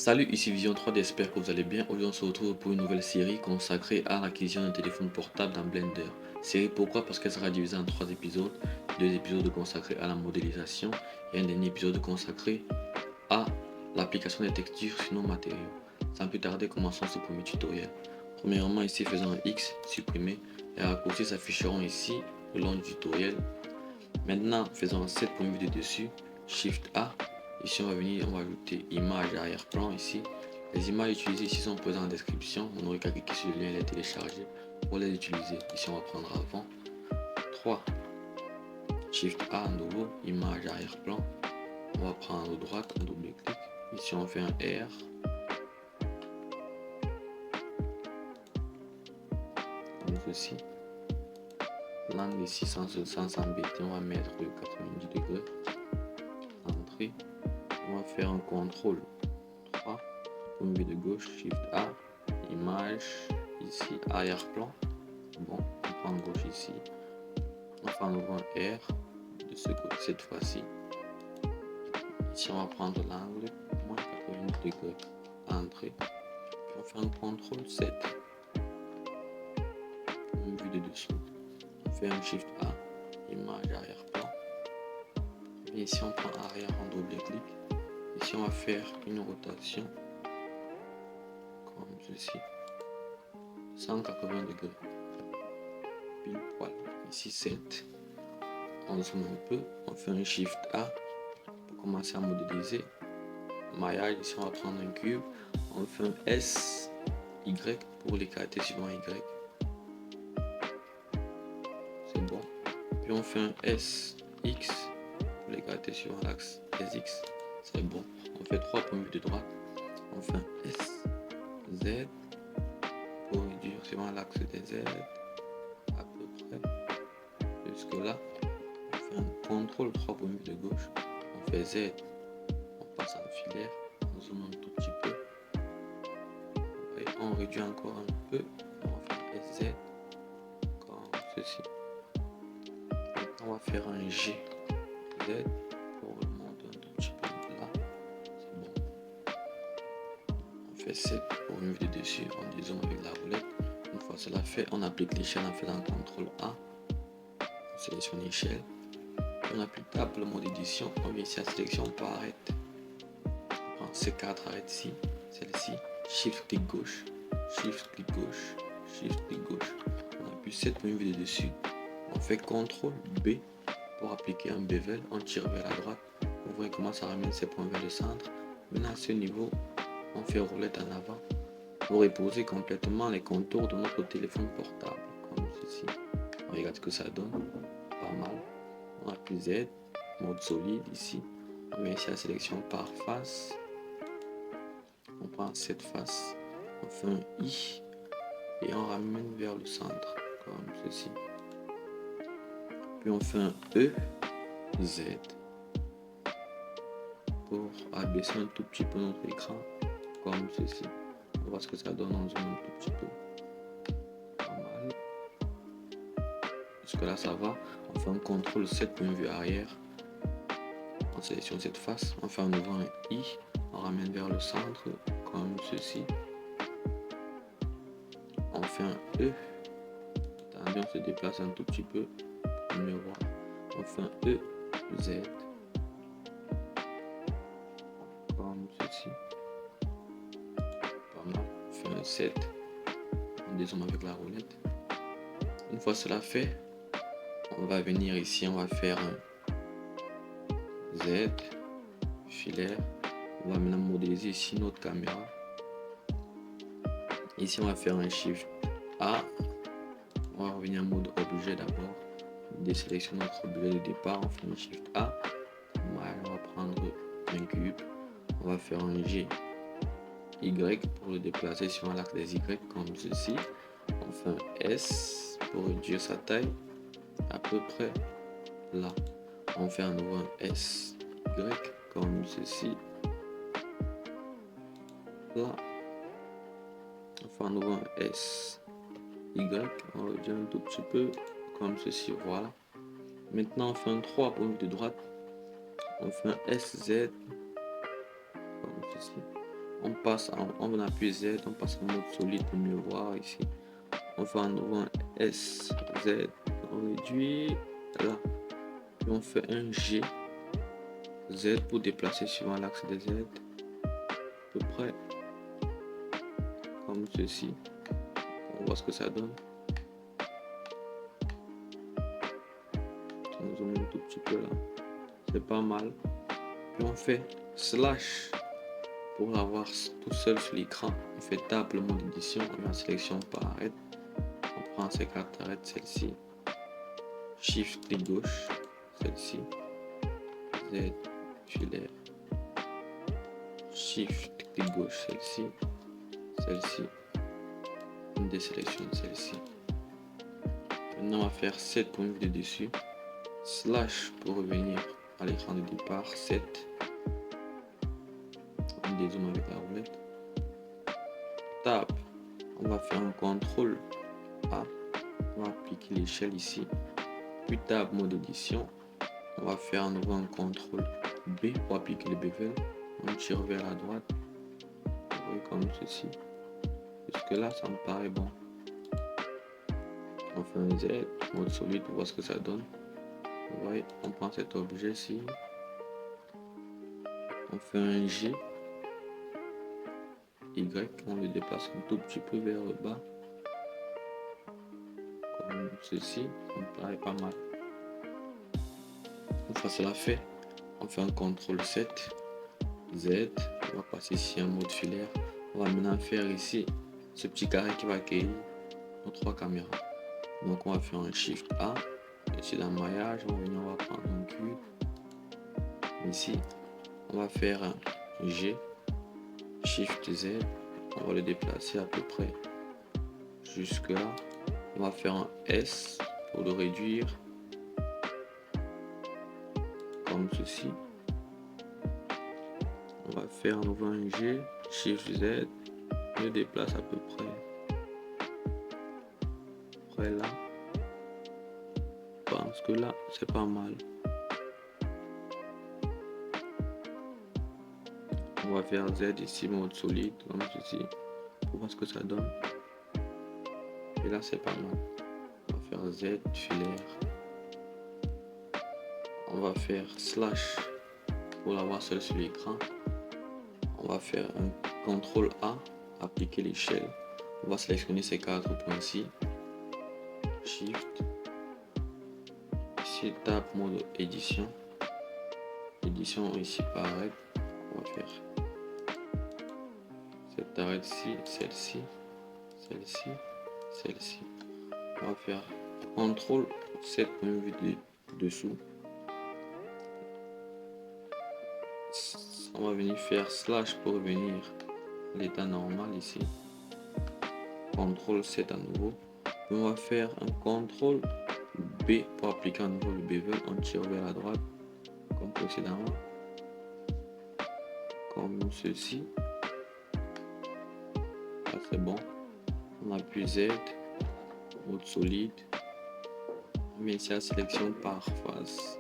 Salut, ici Vision 3D, j'espère que vous allez bien. Aujourd'hui, on se retrouve pour une nouvelle série consacrée à l'acquisition d'un téléphone portable dans Blender. Série pourquoi? Parce qu'elle sera divisée en 3 épisodes. 2 épisodes consacrés à la modélisation et un dernier épisode consacré à l'application des textures sur nos matériaux. Sans plus tarder, commençons ce premier tutoriel. Premièrement, ici, faisons un X, supprimer. Les raccourcis s'afficheront ici le long du tutoriel. Maintenant, faisons un set pour une vidéo dessus. Shift A. Ici, on va venir, on va ajouter image arrière-plan ici. Les images utilisées ici sont présentes en description. On n'aurait qu'à cliquer sur le lien et les télécharger pour les utiliser. Ici, on va prendre avant. 3. Shift A à nouveau, image arrière-plan. On va prendre droite, un double clic. Ici, on fait un R. Comme ceci. L'angle ici, sans s'embêter, on va mettre 90 degrés. Entrée. On va faire un contrôle 3. Pour vue de gauche, Shift A, image, ici, arrière-plan. Bon, on prend gauche ici. On va prendre un R de ce côté cette fois-ci. Ici, on va prendre l'angle, moins 90 degrés, entrée. Puis on fait un contrôle 7. Pour une vue de dessous. On fait un Shift A, image, arrière-plan. Et ici, on prend arrière en double clic. Ici, on va faire une rotation comme ceci, 180 degrés, pile poil, ici 7. On zoome un peu, on fait un Shift A pour commencer à modéliser. Maillage, ici on va prendre un cube, on fait un S, Y pour les caractères suivants Y. C'est bon. Puis on fait un S, X pour les caractères suivants l'axe SX. C'est bon. On fait 3 points de droite. On fait un S, Z pour réduire suivant l'axe des Z à peu près jusque là. On fait un contrôle 3 points de gauche. On fait Z, on passe en filaire, on zoome un tout petit peu. Et on réduit encore un peu. On va faire SZ comme ceci. Maintenant, on va faire un G, Z pour remonter un tout petit peu là. C'est bon. On fait 7 pour une vue de dessus. On dézoome avec la roulette. Une fois cela fait, on applique l'échelle en faisant CTRL A. On sélectionne l'échelle. On applique table le mode édition. On vient ici à sélection par arrête. On prend C4 arrête ici, celle-ci. Shift clic gauche, Shift clic gauche, Shift clic gauche. On appuie 7 pour une vue de dessus. On fait CTRL B pour appliquer un bevel. On tire vers la droite. Vous voyez comment ça ramène ces points vers le centre. Maintenant à ce niveau, on fait roulette en avant pour reposer complètement les contours de notre téléphone portable, comme ceci. On regarde ce que ça donne, pas mal. On appuie Z, mode solide ici. On met ici la sélection par face. On prend cette face, on fait un I et on ramène vers le centre, comme ceci. Puis on fait un E, Z pour abaisser un tout petit peu notre écran, comme ceci. On voit ce que ça donne en zoom un tout petit peu. Pas mal. Jusque là ça va. On fait un CTRL 7 pour une vue arrière. On sélectionne cette face. On fait à nouveau un I. On ramène vers le centre comme ceci. On fait un E. Attendez, on se déplace un tout petit peu pour mieux voir. On fait un E, Z. Comme ceci. Pas mal. On fait un 7. On dézoome avec la roulette. Une fois cela fait, on va venir ici, on va faire un Z, filaire. On va maintenant modéliser ici notre caméra. Ici, on va faire un Shift A. On va revenir en mode objet d'abord. Désélectionner notre objet de départ. On fait un Shift A. On va prendre un cube. On va faire un G, Y pour le déplacer sur l'axe des Y comme ceci. On fait un S pour réduire sa taille à peu près là. On fait à nouveau un S, Y comme ceci. Là. On fait à nouveau un S, Y. On réduit un tout petit peu comme ceci. Voilà. Maintenant, on fait un 3 pour une de droite. On fait un SZ comme ceci. on appuie Z, on passe en mode solide pour mieux voir ici. On fait un nouveau un S, Z, on réduit là. Puis on fait un G, Z pour déplacer suivant l'axe des Z. À peu près comme ceci. On voit ce que ça donne. On zoome un tout petit peu là. C'est pas mal. Puis on fait slash pour l'avoir tout seul sur l'écran. On fait tab le mode édition, on met en sélection par arrête. On prend ces cartes arrête, celle-ci. Shift clic gauche, celle-ci. Z filaire. Shift clic gauche, celle-ci. Celle-ci. On désélectionne celle-ci. Maintenant on va faire 7 pour move de dessus. Slash pour revenir à l'écran de départ, 7. On dézoome avec la roulette. Tab, on va faire un contrôle A. On va appliquer l'échelle ici. Puis tab mode édition. On va faire à nouveau un contrôle B pour appliquer le bevel. On tire vers la droite. Vous voyez comme ceci. Jusque là, ça me paraît bon. On fait un Z, mode solide pour voir ce que ça donne. Vous voyez, on prend cet objet-ci. On fait un G. Y, on le déplace un tout petit peu vers le bas. Comme ceci, ça me paraît pas mal. Une fois cela fait, on fait un CTRL 7, Z, on va passer ici en mode filaire. On va maintenant faire ici ce petit carré qui va accueillir nos 3 caméras. Donc on va faire un Shift A, ici dans le maillage, on va venir, on va prendre un cube. Ici, on va faire un G, Shift Z, on va le déplacer à peu près jusque là. On va faire un S pour le réduire comme ceci. On va faire un nouveau un G, Shift Z, je le déplace à peu près là. Je pense que là c'est pas mal. On va faire Z ici mode solide comme ceci pour voir ce que ça donne. Et là c'est pas mal. On va faire Z filaire. On va faire slash pour l'avoir seul sur l'écran. On va faire un CTRL A, appliquer l'échelle. On va sélectionner ces 4 points-ci. Shift. Ici, tab mode édition. Édition ici pareil. On va faire cette arrête-ci, celle-ci, celle-ci, celle-ci. On va faire CTRL 7 pour une vue dessous. On va venir faire slash pour revenir à l'état normal ici. CTRL 7 à nouveau. Puis on va faire un CTRL B pour appliquer à nouveau le bevel. On tire vers la droite comme précédemment. Comme ceci. Là c'est bon. On appuie Z. Mode solide. On met ici la sélection par face.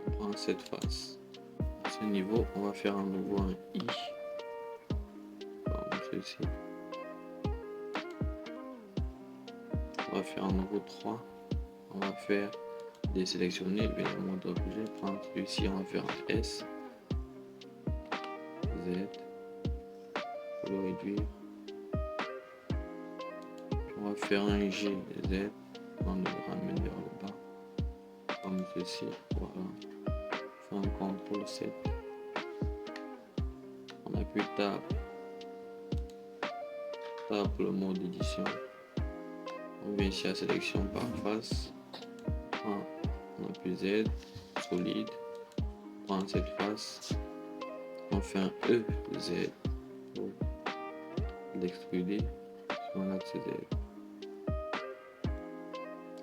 On prend cette face. À ce niveau, on va faire à nouveau un I. Comme ceci. On va faire un nouveau 3. On va faire désélectionner le mode objet. Prendre celui-ci, on va faire un S. Z. Pour le réduire. Puis on va faire un G. Z. On le ramène vers le bas. Comme ceci. Voilà. On fait un CTRL 7. On appuie Tab. Tab pour le mode édition. On vient ici à sélection par face. On appuie Z, solide. On prend cette face. On fait un E, Z pour l'extruder sur l'axe Z.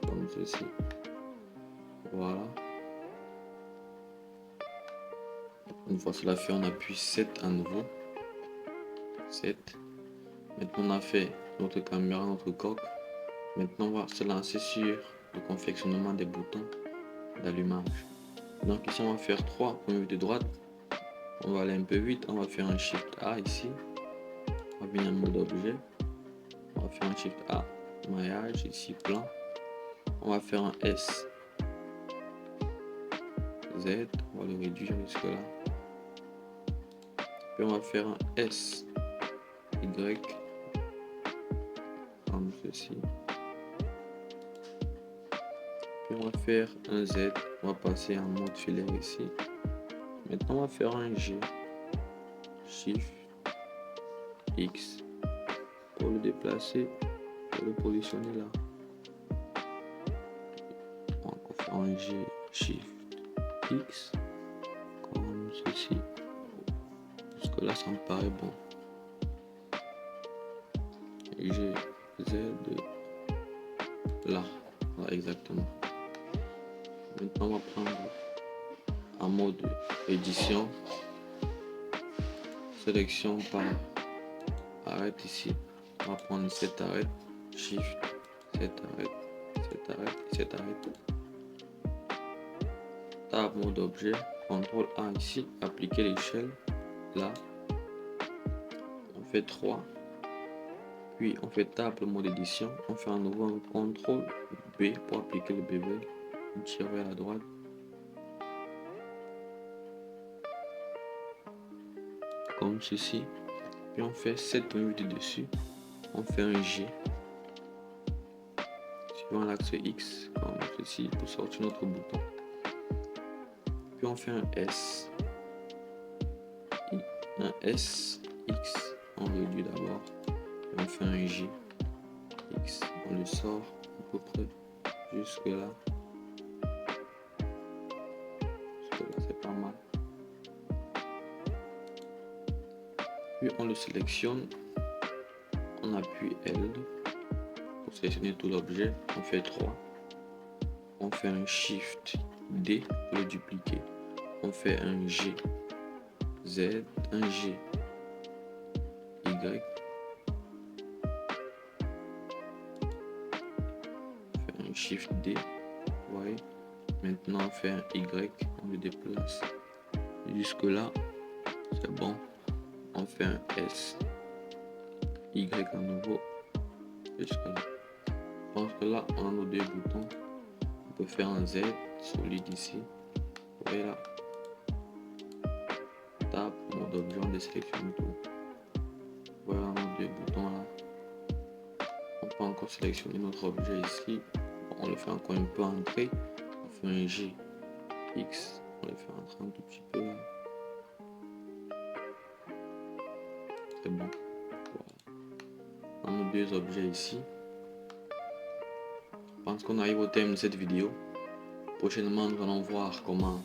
Comme ceci. Voilà. Une fois cela fait, on appuie 7 à nouveau. 7. Maintenant on a fait notre caméra, notre coque. Maintenant on va se lancer sur le confectionnement des boutons d'allumage. Donc ici on va faire 3 points de droite. On va aller un peu vite, on va faire un Shift A ici. On va venir en mode objet. On va faire un Shift A, maillage, ici plan. On va faire un S, Z, on va le réduire jusque là. Puis on va faire un S, Y, comme ceci. Puis on va faire un Z, on va passer en mode filaire ici. Maintenant on va faire un G, Shift, X, pour le déplacer, pour le positionner là. On va faire un G, Shift, X, comme ceci. Jusque là ça me paraît bon. G, Z, là, voilà, exactement. Maintenant on va prendre en mode édition, sélection par arrête ici. On va prendre cet arrêt, Shift, cet arrêt, cet arrêt, cet arrêt. Tab mode objet, CTRL A ici, appliquer l'échelle, là. On fait 3. Puis on fait tab mode édition, on fait à nouveau un CTRL B pour appliquer le bevel. On tire vers la droite. Comme ceci. Puis on fait 7.8 dessus. On fait un G. Suivant l'axe X, comme ceci, pour sortir notre bouton. Puis on fait un S. Un S, X. On réduit d'abord. On fait un G. X. On le sort à peu près jusque là. C'est pas mal. Puis on le sélectionne, on appuie L pour sélectionner tout l'objet, on fait 3, on fait un Shift D pour le dupliquer, on fait un G, Z, un G, Y, on fait un Shift D, vous voyez, maintenant on fait un Y, on le déplace jusque là, c'est bon. On fait un S, Y à nouveau, jusque là. Je pense que là, on a nos deux boutons. On peut faire un Z solide ici. Vous voyez là. Tab, mode objet, on désélectionne tout. Voilà nos deux boutons là. On peut encore sélectionner notre objet ici. On le fait encore un peu entrer. On fait un G, X. On le fait entrer un tout petit peu là. C'est bon. Voilà. On a nos deux objets ici. Je pense qu'on arrive au terme de cette vidéo. Prochainement, nous allons voir comment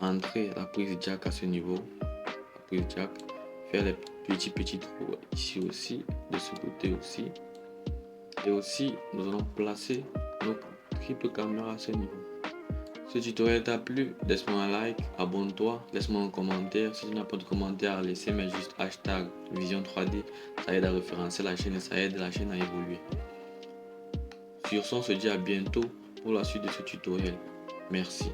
entrer la prise jack à ce niveau. La prise jack, faire les petits trous ici aussi, de ce côté aussi. Et aussi, nous allons placer nos triple caméras à ce niveau. Ce tutoriel t'a plu, laisse-moi un like, abonne-toi, laisse-moi un commentaire. Si tu n'as pas de commentaire à laisser, mais juste hashtag Vision 3D, ça aide à référencer la chaîne et ça aide la chaîne à évoluer. Sur ce, on se dit à bientôt pour la suite de ce tutoriel. Merci.